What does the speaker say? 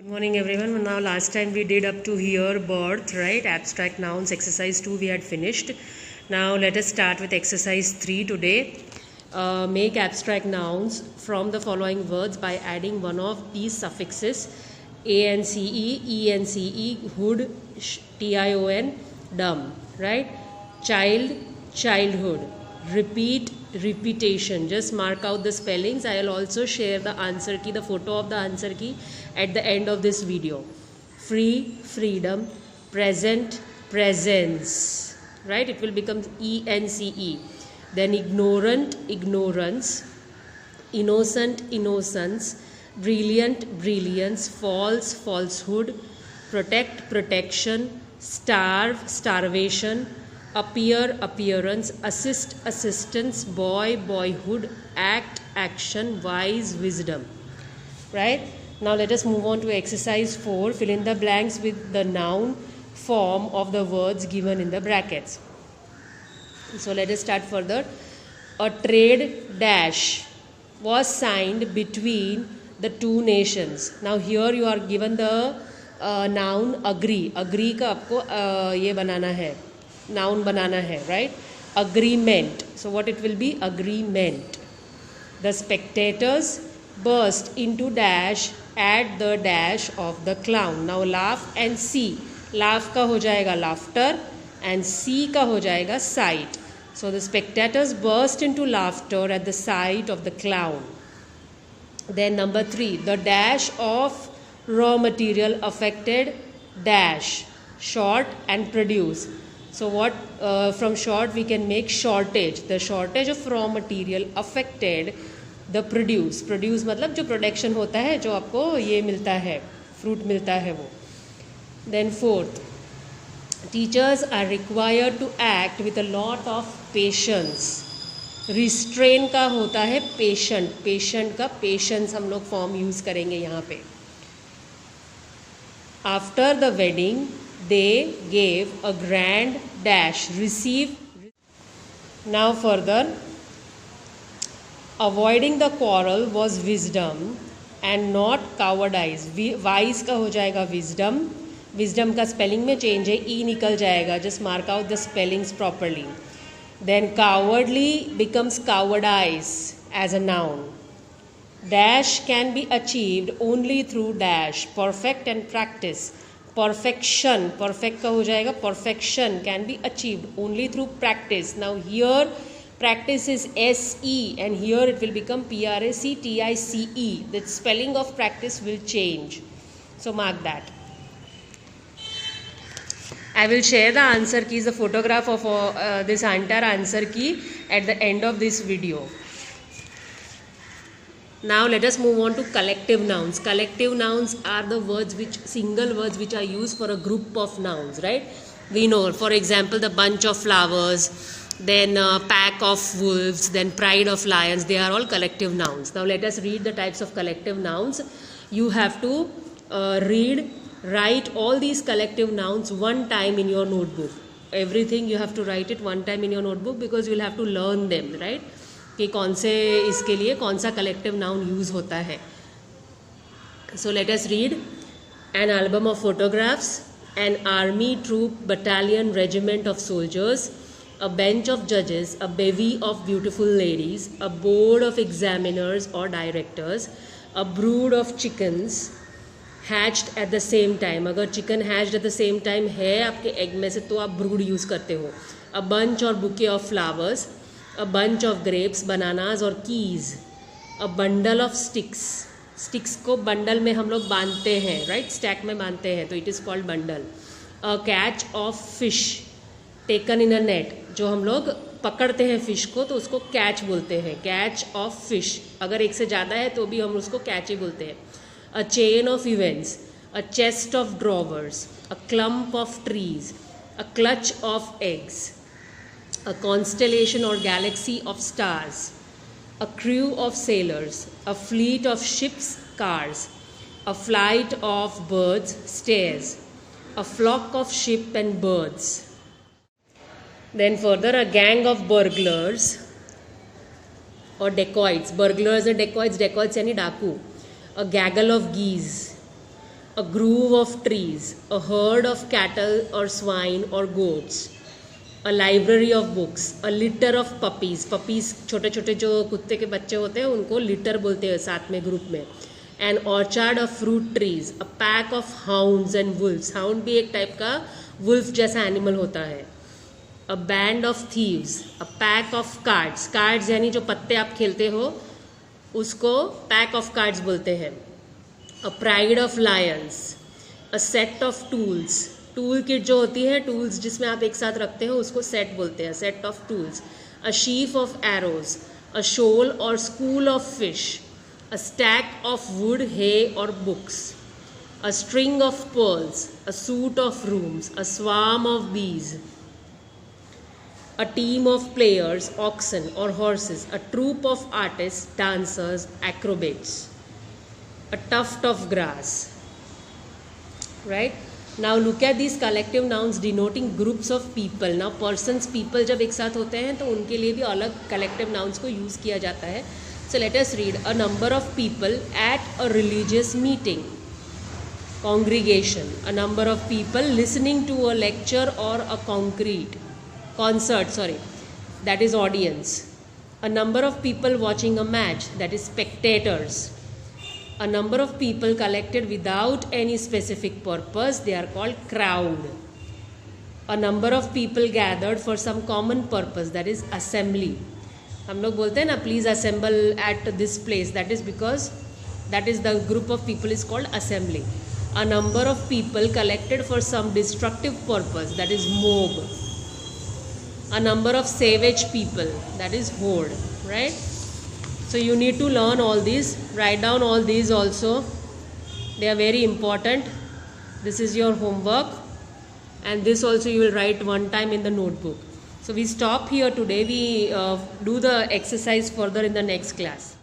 Morning everyone. Now last time we did up to here birth, right? Abstract nouns exercise 2 we had finished. Now let us start with exercise 3 today. Make abstract nouns from the following words by adding one of these suffixes: ance, ence, hood, tion, dumb, right? Child, childhood. Repeat, repetition. Just mark out the spellings. I will also share the answer key, the photo of the answer key at the end of this video. Free, freedom. Present, presence, right? It will become ence. Then ignorant, ignorance. Innocent, innocence. Brilliant, brilliance. False, falsehood. Protect, protection. Starve, starvation. Appear, appearance. Assist, assistance. Boy, boyhood. Act, action. Wise, wisdom, right? Now let us move on to exercise 4. Fill in the blanks with the noun form of the words given in the brackets. So let us start further. A trade dash was signed between the two nations. Now here you are given the noun agree. Agree का आपको ये बनाना है, noun बनाना है, right? Agreement. So what it will be? Agreement. The spectators burst into dash at the dash of the clown. Now laugh and see. Laugh का हो जाएगा laughter and see का हो जाएगा sight. So the spectators burst into laughter at the sight of the clown. Then number 3, the dash of raw material affected dash, short and produce. So what from short we can make shortage. The shortage of raw material affected the produce. Produce मतलब जो production होता है, जो आपको ये मिलता है, fruit मिलता है वो. Then 4th, teachers are required to act with a lot of patience. Restrain का होता है patient. Patient का patience हम लोग फॉर्म यूज करेंगे यहाँ पे. After the wedding, they gave a grand dash. Receive. Now further, avoiding the quarrel was wisdom and not cowardice. Wise का हो जाएगा wisdom. Wisdom का spelling में change है, e निकल जाएगा. Just mark out the spellings properly. Then cowardly becomes cowardice as a noun. Dash can be achieved only through dash. Perfect and practice. Perfection, perfect का हो जाएगा. Perfection can be achieved only through practice. Now here practice is SE and here it will become PRACTICE. The spelling of practice will change. So mark that. I will share the answer keys, the photograph of this entire answer key at the end of this video. Now let us move on to collective nouns. Collective nouns are the words single words which are used for a group of nouns, right? We know, for example, the bunch of flowers, then pack of wolves, then pride of lions. They are all collective nouns. Now let us read the types of collective nouns. You have to write all these collective nouns one time in your notebook. Everything you have to write it one time in your notebook because you will have to learn them, right? कि कौन से इसके लिए कौन सा collective noun use होता है. So let us read. An album of photographs, an army, troop, battalion, regiment of soldiers, a bench of judges, a bevy of beautiful ladies, a board of examiners or directors, a brood of chickens hatched at the same time. अगर chicken hatched at the same time है आपके egg में से तो आप brood use करते हो. A bunch or bouquet of flowers, a bunch of grapes, bananas or keys, a bundle of sticks. Sticks को bundle में हम लोग बांधते हैं, right? Stack में बांधते हैं, तो it is called bundle. A catch of fish taken in a net. जो हम लोग पकड़ते हैं फिश को तो उसको कैच बोलते हैं. Catch of fish. अगर एक से ज़्यादा है तो भी हम उसको कैच ही बोलते हैं. A chain of events, a chest of drawers, a clump of trees, a clutch of eggs, a constellation or galaxy of stars, a crew of sailors, a fleet of ships, cars, a flight of birds, stairs, a flock of sheep and birds. Then further, a gang of burglars or dacoits. Burglars and dacoits, dacoits यानी डाकू. A gaggle of geese, a grove of trees, a herd of cattle or swine or goats, a library of books, a litter of puppies. Puppies छोटे छोटे जो कुत्ते के बच्चे होते हैं उनको litter बोलते हैं साथ में ग्रुप में. An orchard of fruit trees, a pack of hounds and wolves. Hound भी एक टाइप का wolf जैसा animal होता है. A band of thieves, a pack of cards. Cards यानी जो पत्ते आप खेलते हो उसको pack of cards बोलते हैं. A pride of lions, a set of tools. Tool kit जो होती है, टूल्स जिसमें आप एक साथ रखते हो उसको सेट बोलते हैं, set of tools. A sheaf of arrows, a shoal और school of fish, a stack of wood, hay और books, a string of pearls, a suite of rooms, a swarm of bees, a team of players, oxen और horses, a troop of artists, dancers, acrobats, a tuft of grass. Right. Now look at these collective nouns denoting groups of people. Now persons, people जब एक साथ होते हैं तो उनके लिए भी अलग collective nouns को use किया जाता है. So let us read. A number of people at a religious meeting. Congregation. A number of people listening to a lecture or a concert. That is audience. A number of people watching a match. That is spectators. A number of people collected without any specific purpose, they are called crowd. A number of people gathered for some common purpose, that is assembly. हम लोग बोलते हैं ना please assemble at this place, that is because that is the group of people is called assembly. A number of people collected for some destructive purpose, that is mob. A number of savage people, that is horde, right? So you need to learn all these, write down all these also. They are very important. This is your homework, and this also you will write one time in the notebook. So we stop here today. We do the exercise further in the next class.